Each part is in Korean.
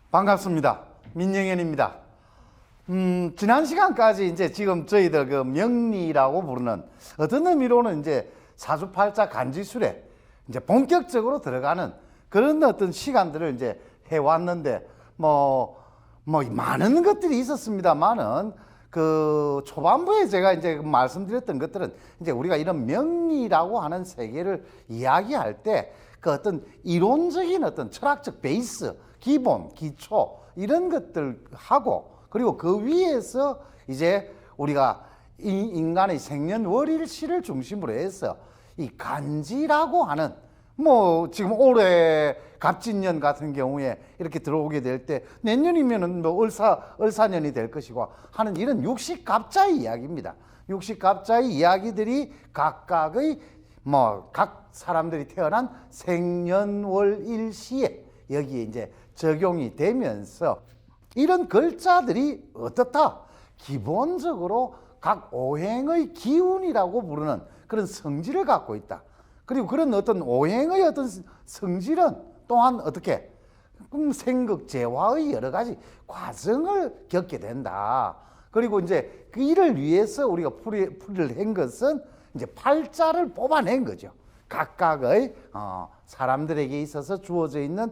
반갑습니다. 민영현입니다. 지난 시간까지 이제 지금 저희들 그 명리라고 부르는 어떤 의미로는 이제 사주팔자 간지술에 이제 본격적으로 들어가는 그런 어떤 시간들을 이제 해왔는데 많은 것들이 있었습니다만은 그 초반부에 제가 이제 말씀드렸던 것들은 이제 우리가 이런 명리라고 하는 세계를 이야기할 때 그 어떤 이론적인 어떤 철학적 베이스, 기본, 기초 이런 것들 하고 그리고 그 위에서 이제 우리가 인간의 생년월일시를 중심으로 해서 이 간지라고 하는 지금 올해 갑진년 같은 경우에 이렇게 들어오게 될 때 내년이면은 을사년이 될 것이고 하는 이런 육식갑자의 이야기입니다. 육식갑자의 이야기들이 각각의 각 사람들이 태어난 생년월일시에 여기에 이제 적용이 되면서 이런 글자들이 어떻다? 기본적으로 각 오행의 기운이라고 부르는 그런 성질을 갖고 있다. 그리고 그런 어떤 오행의 어떤 성질은 또한 어떻게 생극재화의 여러 가지 과정을 겪게 된다. 그리고 이제 그 일을 위해서 우리가 풀이를 한 것은 이제 팔자를 뽑아낸 거죠. 각각의 사람들에게 있어서 주어져 있는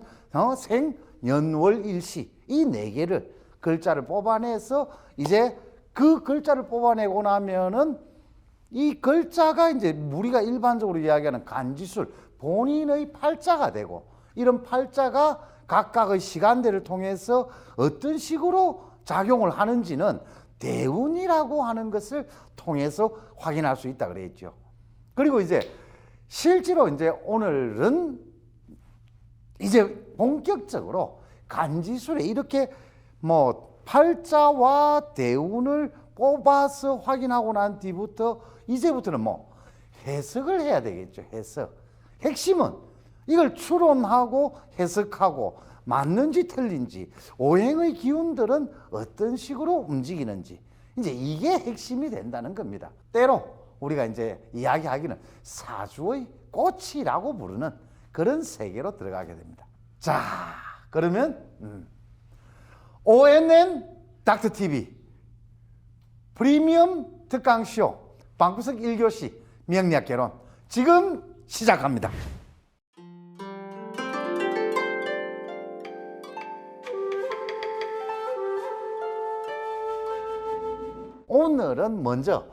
생년월일시 이 네 개를 글자를 뽑아내서 이제 그 글자를 뽑아내고 나면은 이 글자가 이제 우리가 일반적으로 이야기하는 간지술 본인의 팔자가 되고 이런 팔자가 각각의 시간대를 통해서 어떤 식으로 작용을 하는지는 대운이라고 하는 것을 통해서 확인할 수 있다 그랬죠. 그리고 이제 실제로 이제 오늘은 이제 본격적으로 간지술에 이렇게 팔자와 대운을 뽑아서 확인하고 난 뒤부터 이제부터는 해석을 해야 되겠죠. 해석. 핵심은 이걸 추론하고 해석하고 맞는지 틀린지 오행의 기운들은 어떤 식으로 움직이는지 이제 이게 핵심이 된다는 겁니다. 때로 우리가 이제 이야기하기는 사주의 꽃이라고 부르는 그런 세계로 들어가게 됩니다. 자, 그러면 ONN 닥터TV 프리미엄 특강쇼 방구석 1교시 명리학개론 지금 시작합니다. 오늘은 먼저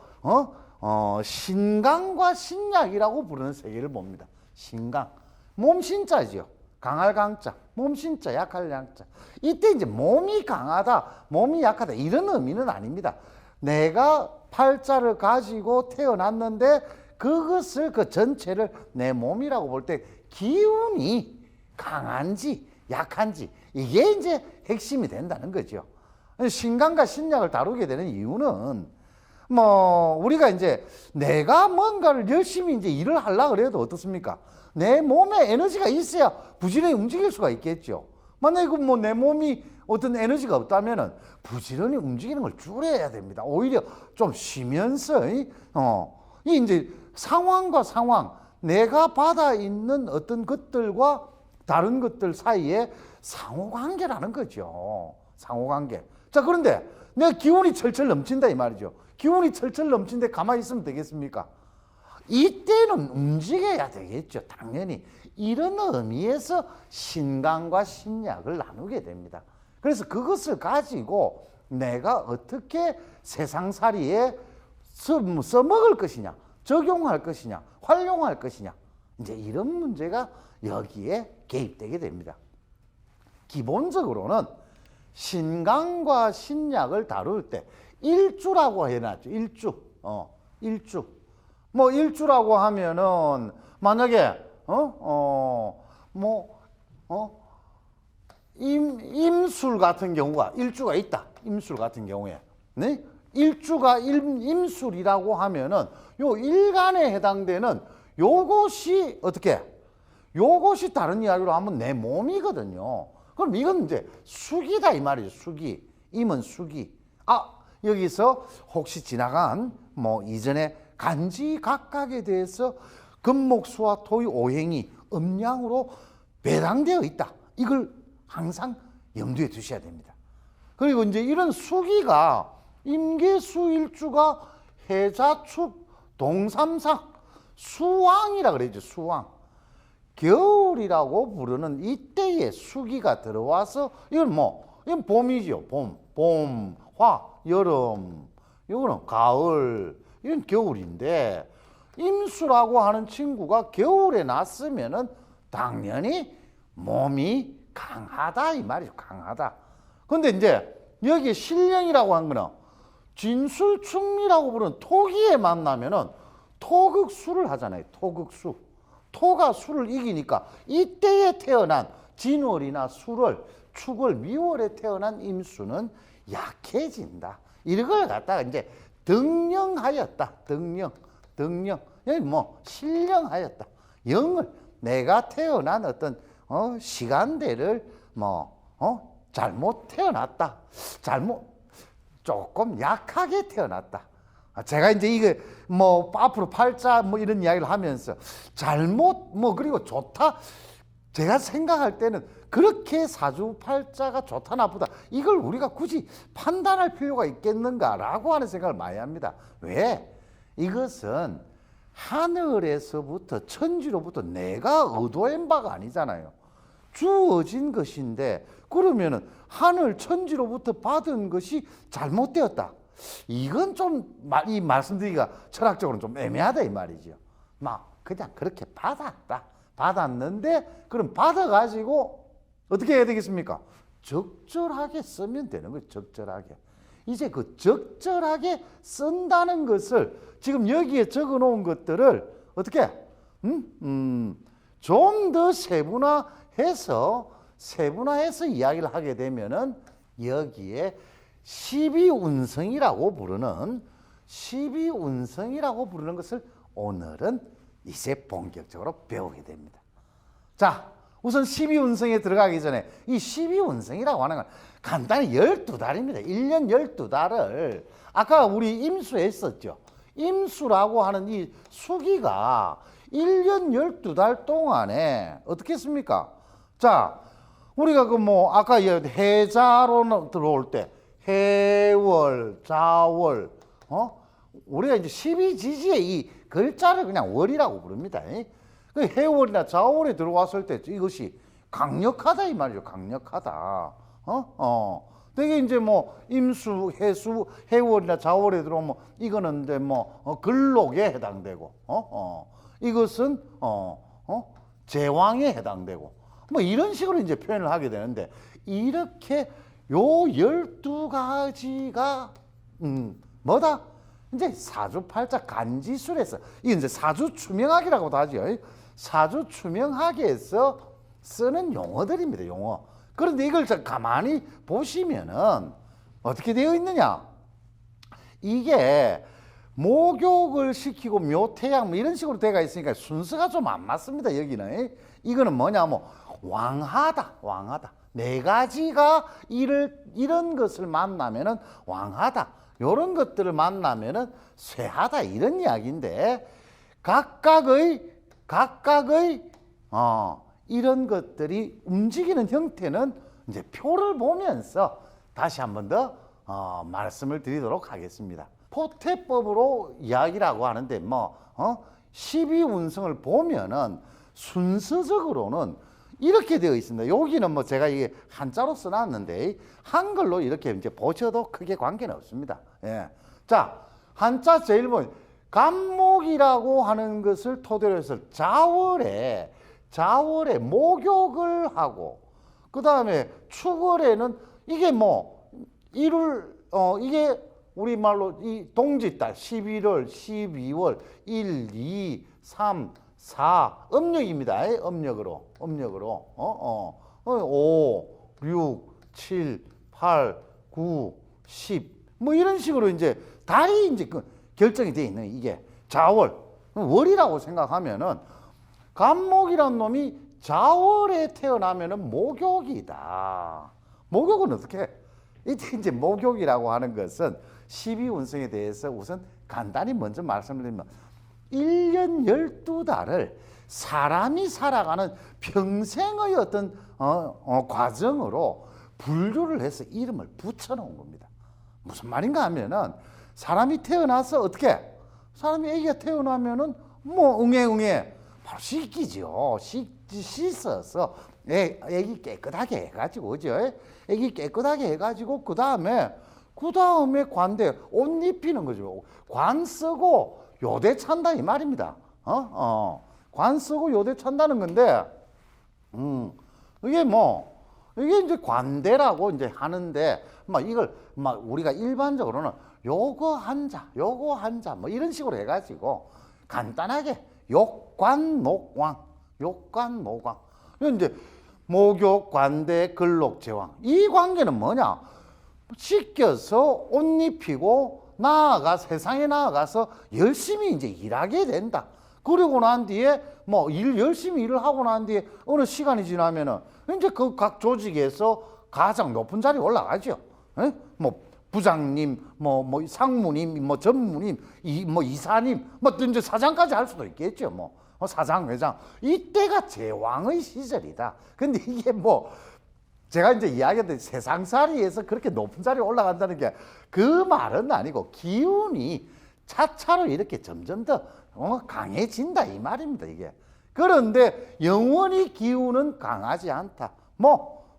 신강과 신약이라고 부르는 세계를 봅니다. 신강, 몸신자죠. 강할 강자, 몸신자, 약할 약자. 이때 이제 몸이 강하다, 몸이 약하다 이런 의미는 아닙니다. 내가 팔자를 가지고 태어났는데 그것을 그 전체를 내 몸이라고 볼 때 기운이 강한지 약한지 이게 이제 핵심이 된다는 거죠. 신강과 신약을 다루게 되는 이유는 우리가 이제 내가 뭔가를 열심히 이제 일을 하려고 그래도 어떻습니까? 내 몸에 에너지가 있어야 부지런히 움직일 수가 있겠죠. 만약에 내 몸이 어떤 에너지가 없다면은 부지런히 움직이는 걸 줄여야 됩니다. 오히려 좀 쉬면서 이 이제 상황과 상황, 내가 받아 있는 어떤 것들과 다른 것들 사이에 상호관계라는 거죠. 상호관계. 자, 그런데 내가 기운이 철철 넘친다 이 말이죠. 기운이 철철 넘친데 가만히 있으면 되겠습니까? 이때는 움직여야 되겠죠. 당연히. 이런 의미에서 신강과 신약을 나누게 됩니다. 그래서 그것을 가지고 내가 어떻게 세상살이에 써먹을 것이냐, 적용할 것이냐, 활용할 것이냐, 이제 이런 문제가 여기에 개입되게 됩니다. 기본적으로는 신강과 신약을 다룰 때 일주라고 해놨죠. 일주. 일주라고 하면은 만약에 임술 같은 경우가 일주가 있다. 임술 같은 경우에 네? 일주가 임술이라고 하면은 요 일간에 해당되는 요것이 어떻게? 요것이 다른 이야기로 하면 내 몸이거든요. 그럼 이건 이제 수기다 이 말이죠. 수기. 임은 수기. 여기서 혹시 지나간 이전에 간지 각각에 대해서 금목수와 토의 오행이 음양으로 배당되어 있다. 이걸 항상 염두에 두셔야 됩니다. 그리고 이제 이런 수기가 임계수일주가 해자축 동삼상 수왕이라 그러죠. 수왕. 겨울이라고 부르는 이때에 수기가 들어와서 이건 봄이죠. 봄, 화, 여름, 이거는 가을, 이건 겨울인데 임수라고 하는 친구가 겨울에 났으면은 당연히 몸이 강하다 이 말이죠. 강하다. 근데 이제 여기 신령이라고 한 거는 진술충미라고 부르는 토기에 만나면은 토극수를 하잖아요. 토극수. 토가 수를 이기니까 이때에 태어난 진월이나 축월, 미월에 태어난 임수는 약해진다. 이걸 갖다가 이제 등령하였다. 등령. 여기 신령하였다. 영을 내가 태어난 어떤 시간대를 잘못 태어났다. 조금 약하게 태어났다. 제가 이제 이게 앞으로 팔자 이런 이야기를 하면서 잘못 그리고 좋다. 제가 생각할 때는 그렇게 사주팔자가 좋다 나쁘다 이걸 우리가 굳이 판단할 필요가 있겠는가라고 하는 생각을 많이 합니다. 왜? 이것은 하늘에서부터 천지로부터 내가 의도한 바가 아니잖아요. 주어진 것인데 그러면은 하늘 천지로부터 받은 것이 잘못되었다. 이건 좀 이 말씀드리기가 철학적으로는 좀 애매하다 이 말이죠. 그냥 그렇게 받았는데 그럼 받아가지고 어떻게 해야 되겠습니까? 적절하게 쓰면 되는 거예요. 적절하게. 이제 그 적절하게 쓴다는 것을 지금 여기에 적어 놓은 것들을 어떻게 좀 더 세분화해서 이야기를 하게 되면은 여기에 12운성이라고 부르는 것을 오늘은 이제 본격적으로 배우게 됩니다. 자, 우선 12운성에 들어가기 전에 이 12운성이라고 하는 건 간단히 12달입니다. 1년 12달을 아까 우리 임수 했었죠. 임수라고 하는 이 수기가 1년 12달 동안에 어떻게 했습니까? 자, 우리가 아까 해자로 들어올 때 해월, 자월, 우리가 이제 12지지의 이 글자를 그냥 월이라고 부릅니다. 그 해월이나 자월에 들어왔을 때 이것이 강력하다 이 말이죠. 강력하다. 되게 이제 임수, 해수, 해월이나 자월에 들어오면 이거는 이제 근록에 해당되고, 이것은 제왕에 해당되고, 이런 식으로 이제 표현을 하게 되는데 이렇게 요 12가지가 뭐다? 이제 사주팔자 간지술에서 이게 이제 사주추명학이라고도 하죠. 사주추명학에서 쓰는 용어들입니다. 용어. 그런데 이걸 가만히 보시면은 어떻게 되어 있느냐? 이게 목욕을 시키고 묘태양 이런 식으로 되어 있으니까 순서가 좀 안 맞습니다. 여기는 이거는 뭐냐 왕하다. 네 가지가 이런 것을 만나면은 왕하다. 이런 것들을 만나면은 쇠하다. 이런 이야기인데 각각의 이런 것들이 움직이는 형태는 이제 표를 보면서 다시 한 번 더 말씀을 드리도록 하겠습니다. 포태법으로 이야기라고 하는데 12운성을 보면은 순서적으로는 이렇게 되어 있습니다. 여기는 제가 이게 한자로 써놨는데 한글로 이렇게 이제 보셔도 크게 관계는 없습니다. 예. 자, 한자 제일 먼저 간목이라고 하는 것을 토대로 해서 자월에 목욕을 하고 그 다음에 축월에는 이게 이게 우리말로 이 동짓달 11월, 12월, 1, 2, 3, 4 음력입니다. 음력으로 5, 6, 7, 8, 9, 10 이런 식으로 이제 달이 이제 결정이 되어 있는 이게 자월 월이라고 생각하면은 간목이란 놈이 자월에 태어나면은 목욕이다. 목욕은 어떻게 해? 이때 이제 목욕이라고 하는 것은 12운성에 대해서 우선 간단히 먼저 말씀을 드리면 1년 12달을 사람이 살아가는 평생의 어떤 과정으로 분류를 해서 이름을 붙여놓은 겁니다. 무슨 말인가 하면은 사람이 태어나서 어떻게? 사람이 아기가 태어나면은 뭐 응애 바로 씻기죠. 씻어서 아기 깨끗하게 해가지고 그죠? 아기 깨끗하게 해가지고 그 다음에 관대 옷 입히는 거죠. 관 쓰고 요대 찬다 이 말입니다. 관 쓰고 요대 찬다는 건데, 이게 이제 관대라고 이제 하는데, 이걸 우리가 일반적으로는 요거 한자 뭐 이런 식으로 해가지고 간단하게 욕관 녹왕 이제 목욕 관대 근록 제왕 이 관계는 뭐냐? 씻겨서 옷 입히고 세상에 나아가서 열심히 이제 일하게 된다. 그리고 난 뒤에 열심히 일을 하고 난 뒤에 어느 시간이 지나면은 이제 그 각 조직에서 가장 높은 자리에 올라가죠. 부장님, 상무님, 전무님, 이사님, 이제 사장까지 할 수도 있겠죠. 사장, 회장. 이때가 제왕의 시절이다. 근데 이게 제가 이제 이야기했던 세상살이에서 그렇게 높은 자리에 올라간다는 게 그 말은 아니고 기운이 차차로 이렇게 점점 더 강해진다 이 말입니다, 이게. 그런데 영원히 기운은 강하지 않다.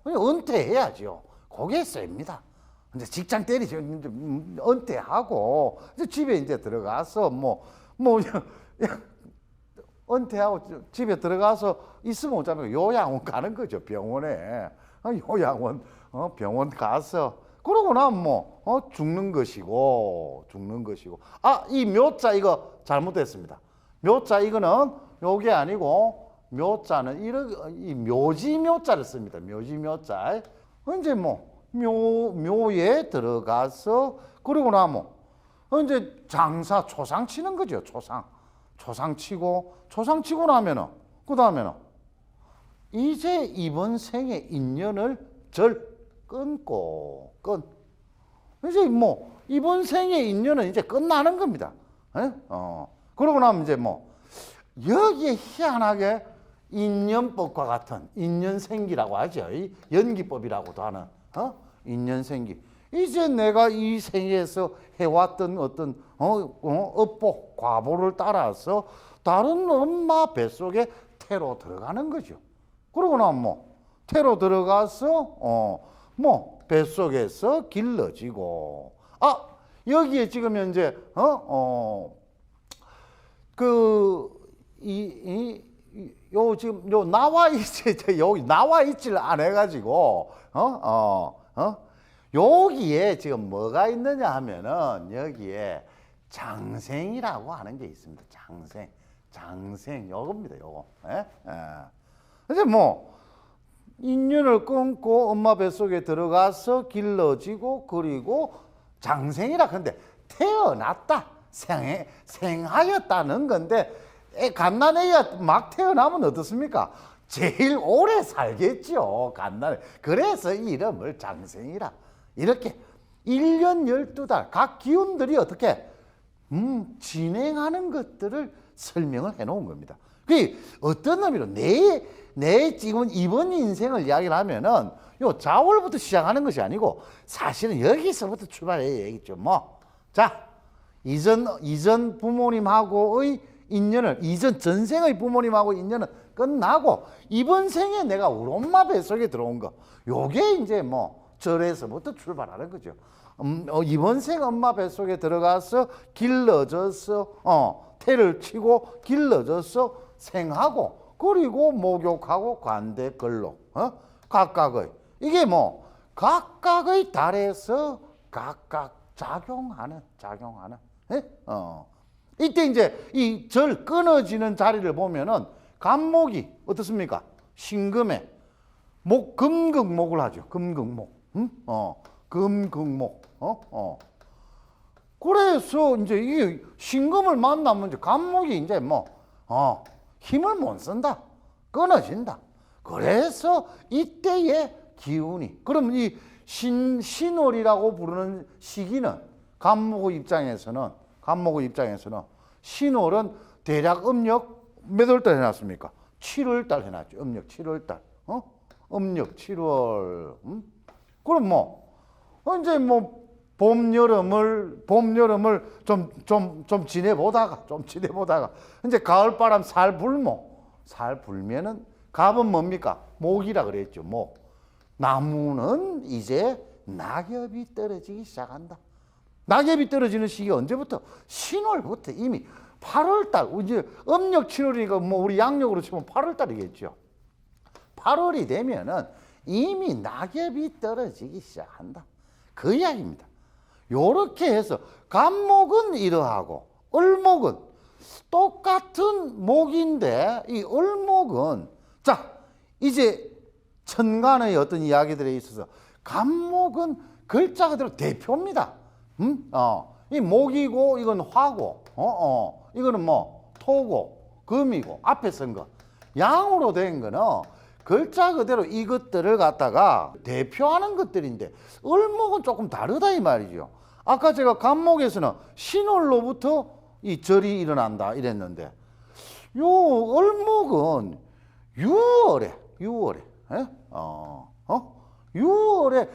은퇴해야죠. 그게 셉니다. 이제 직장 때리죠. 은퇴하고 이제 집에 이제 들어가서 은퇴하고 집에 들어가서 있으면 어쩌면 요양원 가는 거죠. 병원에 요양원 병원 가서 그러고 나면 죽는 것이고 이 묘자 이거 잘못됐습니다. 묘자 이거는 요게 아니고 묘자는 이 묘지 묘자를 씁니다. 묘지 묘자. 이제 묘에 들어가서 그러고 나면 이제 장사 초상 치는 거죠. 초상 치고 나면은 그 다음에는 이제 이번 생의 인연을 끊고 이제 이번 생의 인연은 이제 끝나는 겁니다. 그러고 나면 이제 여기에 희한하게 인연법과 같은 인연생기라고 하죠. 연기법이라고도 하는 인연생기. 이제 내가 이 생에서 해왔던 어떤 업보 과보를 따라서 다른 엄마 뱃속에 태로 들어가는 거죠. 그러고 나면 태로 들어가서 뱃속에서 길러지고 여기에 지금 현재 지금 나와 있지를 안 해가지고 여기에 지금 뭐가 있느냐 하면은 여기에 장생이라고 하는 게 있습니다. 장생 요겁니다. 요거. 이제 인연을 끊고 엄마 뱃속에 들어가서 길러지고 그리고 장생이라. 근데 태어났다 생하였다는 건데 갓난애가 막 태어나면 어떻습니까? 제일 오래 살겠죠. 갓난애. 그래서 이름을 장생이라. 이렇게 1년 12달 각 기운들이 어떻게 진행하는 것들을 설명을 해 놓은 겁니다. 그게 어떤 의미로 내 지금 이번 인생을 이야기를 하면은 요 자월부터 시작하는 것이 아니고 사실은 여기서부터 출발해야 되겠죠. 자, 이전 부모님하고의 인연을 이전 전생의 부모님하고 인연은 끝나고 이번 생에 내가 우리 엄마 뱃속에 들어온 거 요게 이제 절에서부터 출발하는 거죠. 이번 생 엄마 뱃속에 들어가서 길러져서 태를 치고 길러져서 생하고 그리고 목욕하고 관대 근록 각각의 이게 각각의 달에서 각각 작용하는 이때 이제 이 절 끊어지는 자리를 보면은 간목이 어떻습니까? 신금에 금극목을 하죠. 금극목. 금극목. 그래서 이제 이 신금을 만나면 이제 간목이 이제 힘을 못 쓴다. 끊어진다. 그래서 이때의 기운이 그럼 이 신월이라고 부르는 시기는 간목의 입장에서는 신월은 대략 음력 몇 월달 해놨습니까? 7월달 해놨죠. 음력 7월달. 음력 7월. 그럼 뭐 이제 뭐 봄 여름을 좀 지내보다가 이제 가을 바람 살 불면은 갑은 뭡니까? 목이라 그랬죠. 목. 나무는 이제 낙엽이 떨어지기 시작한다. 낙엽이 떨어지는 시기가 언제부터? 신월부터 이미 8월달, 이제 음력 7월이니까 뭐 우리 양력으로 치면 8월달이겠죠. 8월이 되면은 이미 낙엽이 떨어지기 시작한다. 그 이야기입니다. 요렇게 해서 간목은 이러하고 을목은 똑같은 목인데 이 을목은 자 이제 천간의 어떤 이야기들에 있어서 간목은 글자 그대로 대표입니다. 이 목이고 이건 화고 이거는 뭐 토고 금이고 앞에 쓴 거 양으로 된 거는 글자 그대로 이것들을 갖다가 대표하는 것들인데 을목은 조금 다르다 이 말이죠. 아까 제가 간목에서는 신월로부터 이 절이 일어난다 이랬는데 요 을목은 6월에 6월에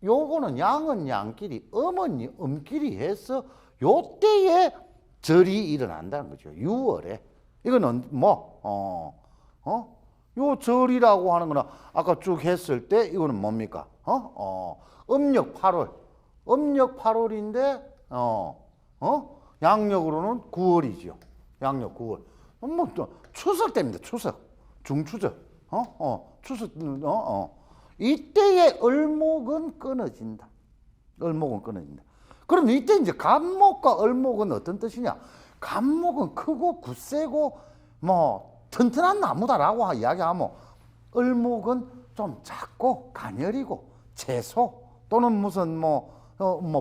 요거는 양은 양끼리 음은 음끼리 해서 요때에 절이 일어난다는 거죠. 6월에 이거는 요 절이라고 하는 거는 아까 쭉 했을 때 이거는 뭡니까? 음력 8월인데 양력으로는 9월이죠. 양력 9월. 뭐 추석 때입니다. 추석. 중추석. 추석 이때의 을목은 끊어진다. 그럼 이때 이제 간목과 을목은 어떤 뜻이냐? 간목은 크고 굳세고 뭐 튼튼한 나무다라고 이야기하면 을목은 좀 작고 가녀리고 채소 또는 무슨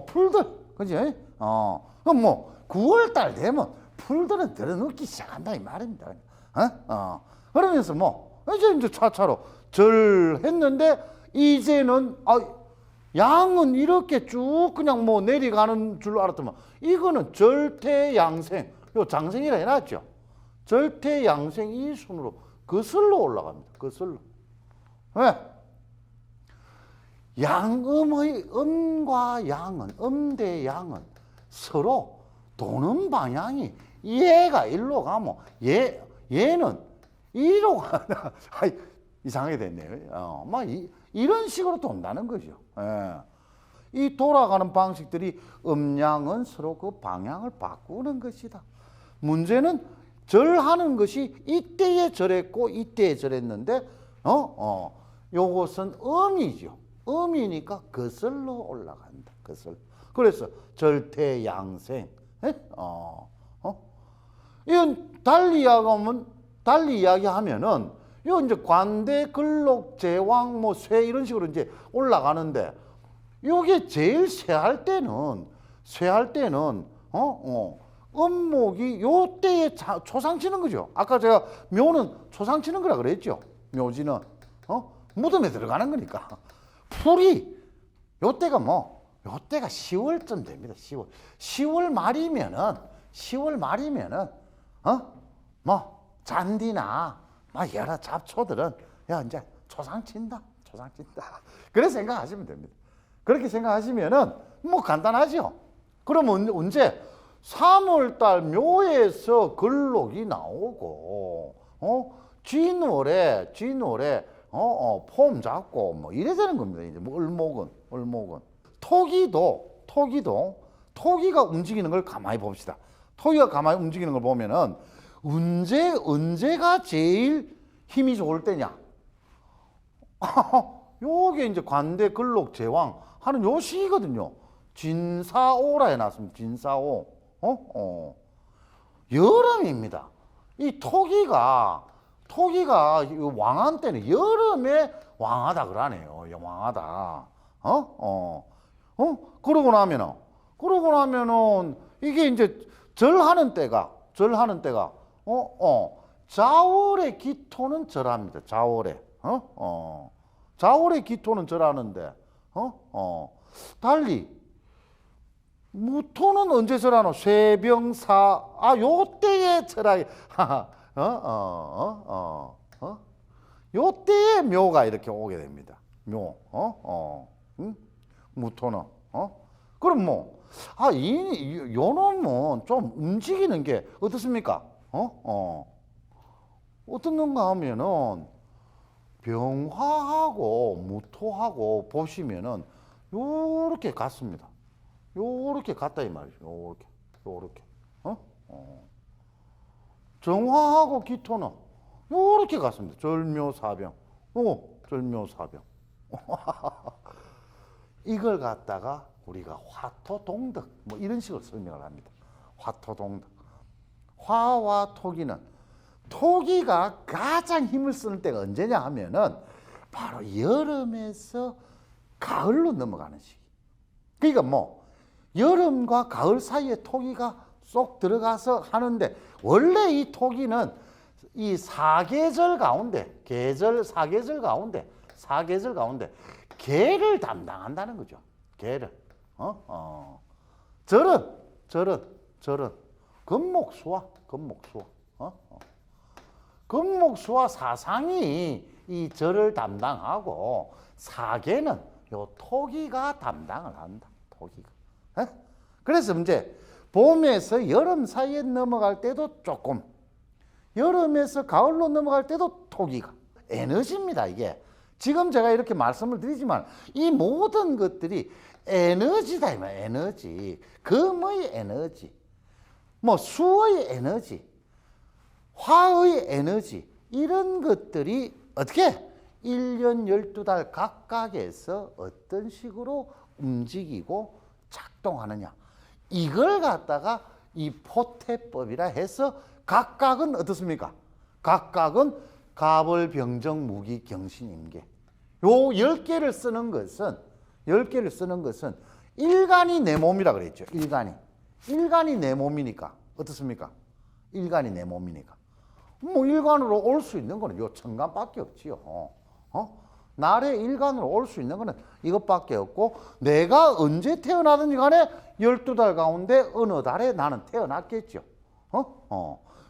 풀들 그지? 그럼 뭐 9월달 되면 풀들은 들어눕기 시작한다 이 말입니다. 그러면서 이제 차차로 절했는데 이제는 양은 이렇게 쭉 그냥 내려가는 줄 알았더만 이거는 절퇴양생 요 장생이라 해놨죠. 절퇴양생 이 순으로 거슬러 올라갑니다. 거슬러. 왜? 양음의 음과 양은 음대 양은 서로 도는 방향이 얘가 일로 가면 얘는 이리로 가나 이상하게 됐네요. 이런 식으로 돈다는 거죠. 이 돌아가는 방식들이 음양은 서로 그 방향을 바꾸는 것이다. 문제는 절하는 것이 이때에 절했고 이때에 절했는데 요것은 음이죠. 음이니까 거슬러 올라간다. 그래서 절퇴양생. 이건 달리 이야기하면은 요 이제 관대, 근록, 제왕, 쇠 이런 식으로 이제 올라가는데 요게 제일 쇠할 때는 음목이 요 때에 초상 치는 거죠. 아까 제가 묘는 초상 치는 거라 그랬죠. 묘지는 무덤에 들어가는 거니까 풀이 요 때가 요 때가 10월쯤 됩니다. 10월 말이면은 잔디나 여러 잡초들은 이제 초상 친다. 그렇게 생각하시면 됩니다. 그렇게 생각하시면은 간단하죠. 그러면 언제 3월달 묘에서 근록이 나오고 쥐노래 폼 잡고 이래 되는 겁니다. 이제 을목은 토기가 움직이는 걸 가만히 봅시다. 토기가 가만히 움직이는 걸 보면은 언제가 제일 힘이 좋을 때냐? 요게 이제 관대, 근록, 제왕 하는 요 시기거든요. 진사오라 해놨습니다. 진사오. 여름입니다. 이 토기가 왕한 때는 여름에 왕하다 그러네요. 왕하다. 그러고 나면은 이게 이제 절하는 때가 자월의 기토는 절합니다. 자월의 기토는 절하는데 달리 무토는 언제 절하노? 쇠병사 요때에 절하게 요때에 묘가 이렇게 오게 됩니다. 응? 무토는 그럼 뭐 요 놈은 좀 움직이는 게 어떻습니까? 어떻는가 하면은 병화하고 무토하고 보시면은 요렇게 같습니다. 요렇게 같다 이 말이죠. 요렇게 정화하고 기토는 요렇게 같습니다. 절묘사병. 절묘사병. 이걸 갖다가 우리가 화토동덕 뭐 이런 식으로 설명을 합니다. 화토동덕. 화와 토기는 토기가 가장 힘을 쓰는 때가 언제냐 하면은 바로 여름에서 가을로 넘어가는 시기. 그러니까 뭐 여름과 가을 사이에 토기가 쏙 들어가서 하는데 원래 이 토기는 이 사계절 가운데 사계절 가운데 계를 담당한다는 거죠. 계를. 절은 금목수화. 금목수와 사상이 이 절을 담당하고 사계는 요 토기가 담당을 한다. 토기가. 그래서 이제 봄에서 여름 사이에 넘어갈 때도 조금, 여름에서 가을로 넘어갈 때도 토기가 에너지입니다. 이게 지금 제가 이렇게 말씀을 드리지만 이 모든 것들이 에너지다 이 말이에요. 에너지. 금의 에너지, 뭐 수의 에너지, 화의 에너지, 이런 것들이 어떻게 1년 12달 각각에서 어떤 식으로 움직이고 작동하느냐, 이걸 갖다가 이 포태법이라 해서 각각은 어떻습니까? 각각은 갑을 병정 무기 경신 임계, 요 10개를 쓰는 것은 일간이 내 몸이라 그랬죠. 일간이 내 몸이니까 어떻습니까? 일간이 내 몸이니까 뭐 일간으로 올 수 있는 거는 요 천간밖에 없지요. 날에 일간으로 올 수 있는 거는 이것밖에 없고, 내가 언제 태어나든지 간에 12달 가운데 어느 달에 나는 태어났겠죠.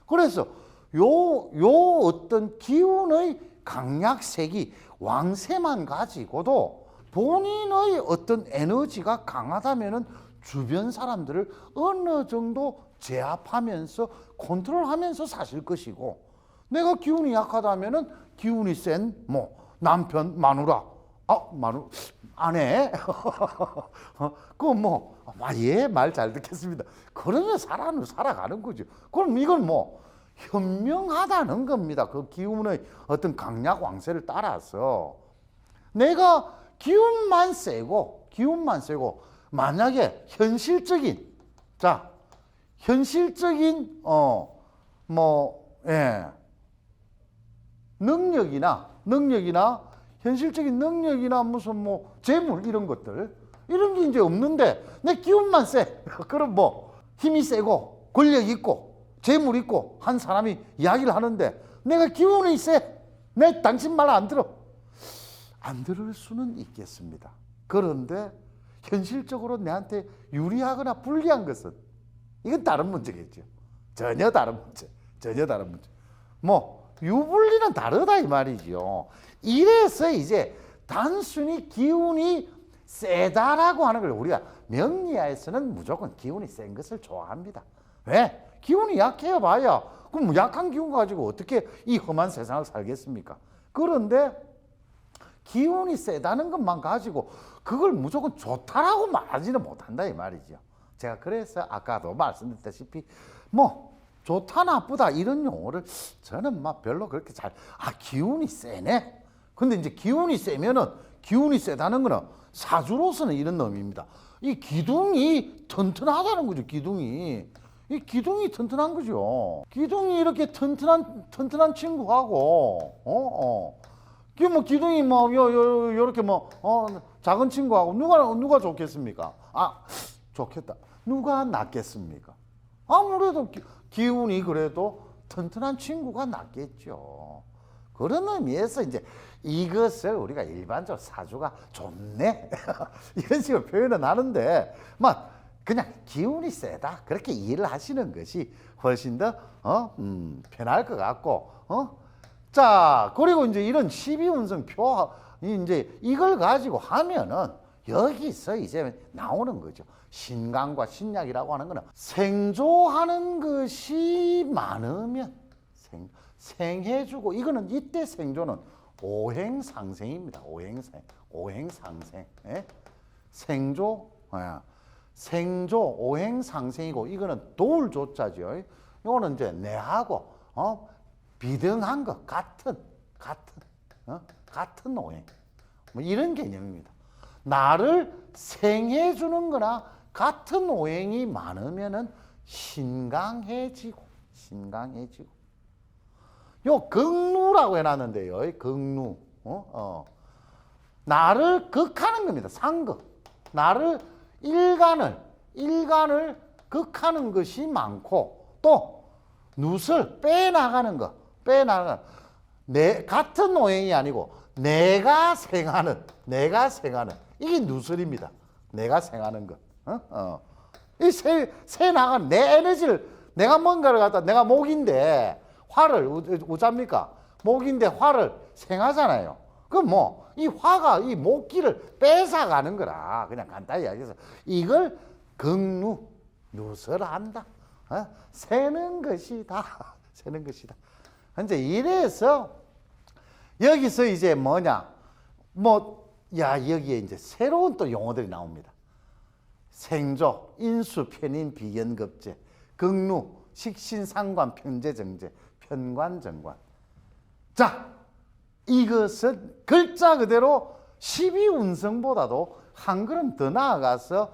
그래서 요 어떤 기운의 강약색이 왕세만 가지고도 본인의 어떤 에너지가 강하다면은 주변 사람들을 어느 정도 제압하면서 컨트롤하면서 사실 것이고, 내가 기운이 약하다면은 기운이 센 뭐 남편, 마누라, 아내, 예, 말 잘 듣겠습니다. 그러면 살아가는 거죠. 그럼 이건 뭐 현명하다는 겁니다. 그 기운의 어떤 강약 왕세를 따라서 내가 기운만 세고 만약에 현실적인 현실적인 능력이나 무슨 뭐 재물 이런 게 이제 없는데 내 기운만 세. 그럼 뭐 힘이 세고 권력 있고 재물 있고 한 사람이 이야기를 하는데 내가 기운이 세. 내 당신 말 안 들어. 안 들을 수는 있겠습니다. 그런데 현실적으로 내한테 유리하거나 불리한 것은 이건 다른 문제겠죠. 전혀 다른 문제. 뭐 유불리는 다르다 이 말이죠. 이래서 이제 단순히 기운이 세다라고 하는 걸 우리가 명리학에서는 무조건 기운이 센 것을 좋아합니다. 왜? 기운이 약해요 봐야. 그럼 약한 기운 가지고 어떻게 이 험한 세상을 살겠습니까? 그런데 기운이 세다는 것만 가지고 그걸 무조건 좋다라고 말하지는 못한다 이 말이죠. 제가 그래서 아까도 말씀드렸다시피 뭐 좋다 나쁘다 이런 용어를 저는 막 별로 그렇게 기운이 세네. 근데 이제 기운이 세다는 거는 사주로서는 이런 의미입니다. 이 기둥이 튼튼하다는 거죠. 이 기둥이 튼튼한 거죠. 기둥이 이렇게 튼튼한 친구하고 기둥이 요렇게 작은 친구하고 누가 좋겠습니까? 좋겠다. 누가 낫겠습니까? 아무래도 기운이 그래도 튼튼한 친구가 낫겠죠. 그런 의미에서 이제 이것을 우리가 일반적으로 사주가 좋네 이런 식으로 표현은 하는데 그냥 기운이 세다 그렇게 이해를 하시는 것이 훨씬 더 편할 것 같고 자, 그리고 이제 이런 12운성표 이제 이걸 가지고 하면은 여기서 이제 나오는 거죠. 신강과 신약이라고 하는 거는 생조하는 것이 많으면 생해주고, 이거는 이때 생조는 오행상생입니다. 오행상생. 예? 생조, 생조 오행상생이고, 이거는 도울조자죠. 이거는 이제 내하고 비등한 것, 같은 오행, 뭐 이런 개념입니다. 나를 생해주는 거나 같은 오행이 많으면은 신강해지고. 요 극루라고 해놨는데요. 극루. 나를 극하는 겁니다. 상극. 나를 일간을 극하는 것이 많고, 또 룻을 빼나가는 것. 같은 오행이 아니고 내가 생하는 이게 누설입니다. 내가 생하는 것. 이 새 나간 내 에너지를, 내가 뭔가를 갖다, 내가 목인데 화를, 우자입니까? 목인데 화를 생하잖아요. 그럼 뭐, 이 화가 이 목기를 뺏어가는 거라. 그냥 간단히 이야기해서 이걸 극루, 누설한다. 세는 것이다. 이제 이래서 여기서 이제 뭐냐, 여기에 이제 새로운 또 용어들이 나옵니다. 생조, 인수, 편인, 비견급제, 극루, 식신상관, 편제정제, 편관정관. 자, 이것은 글자 그대로 12운성보다도 한 걸음 더 나아가서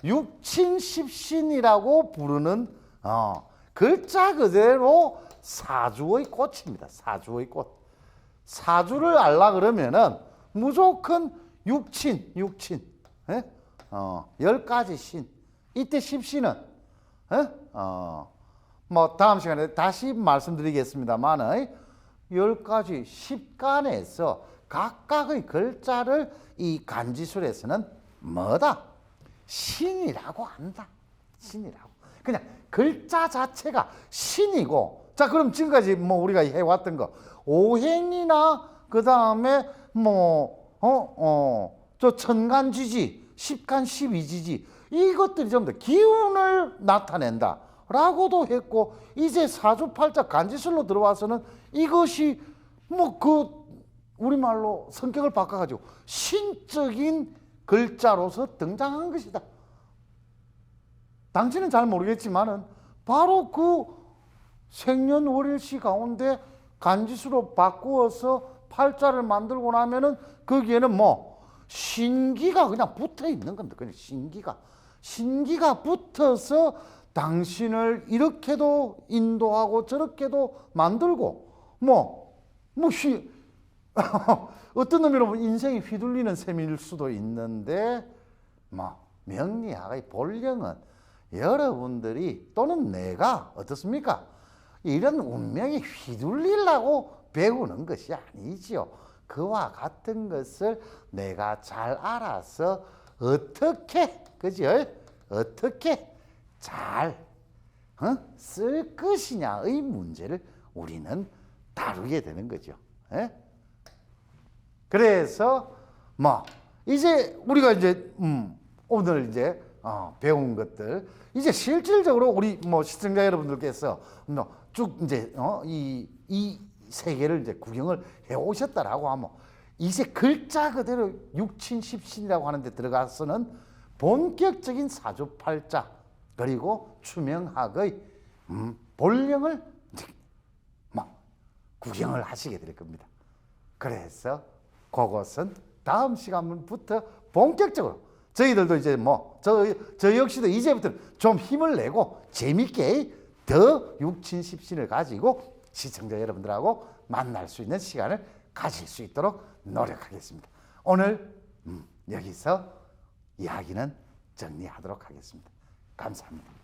육친십신이라고 부르는 글자 그대로 사주의 꽃입니다. 사주의 꽃. 사주를 알라 그러면은 무조건 육친. 10가지 신. 이때 십신은 뭐 다음 시간에 다시 말씀드리겠습니다만 10가지 십간에서 각각의 글자를 이 간지술에서는 뭐다? 신이라고 한다. 신이라고. 그냥 글자 자체가 신이고, 자, 그럼 지금까지 뭐 우리가 해왔던 거, 오행이나 그 다음에 저 천간지지, 십간, 십이지지, 이것들이 전부 다 기운을 나타낸다 라고도 했고, 이제 사주팔자 간지술로 들어와서는 이것이 우리말로 성격을 바꿔가지고 신적인 글자로서 등장한 것이다. 당신은 잘 모르겠지만은 바로 그 생년월일시 가운데 간지수로 바꾸어서 팔자를 만들고 나면은 거기에는 신기가 그냥 붙어 있는 겁니다. 그냥 신기가 붙어서 당신을 이렇게도 인도하고 저렇게도 만들고 어떤 의미로 보면 인생이 휘둘리는 셈일 수도 있는데, 명리학의 본령은 여러분들이 또는 내가 어떻습니까? 이런 운명에 휘둘리려고 배우는 것이 아니지요. 그와 같은 것을 내가 잘 알아서 어떻게 잘 쓸 것이냐의 문제를 우리는 다루게 되는 거죠. 그래서 이제 우리가 이제 오늘 이제 배운 것들, 이제 실질적으로 우리 시청자 여러분들께서 쭉 이제 이 세계를 이제 구경을 해 오셨다라고 하면, 이제 글자 그대로 육친십신이라고 하는데 들어가서는 본격적인 사주팔자 그리고 추명학의 본령을 구경을 하시게 될 겁니다. 그래서 그것은 다음 시간부터 본격적으로 저희들도 이제 저 역시도 이제부터 좀 힘을 내고 재밌게 더 육친십신을 가지고 시청자 여러분들하고 만날 수 있는 시간을 가질 수 있도록 노력하겠습니다. 오늘 여기서 이야기는 정리하도록 하겠습니다. 감사합니다.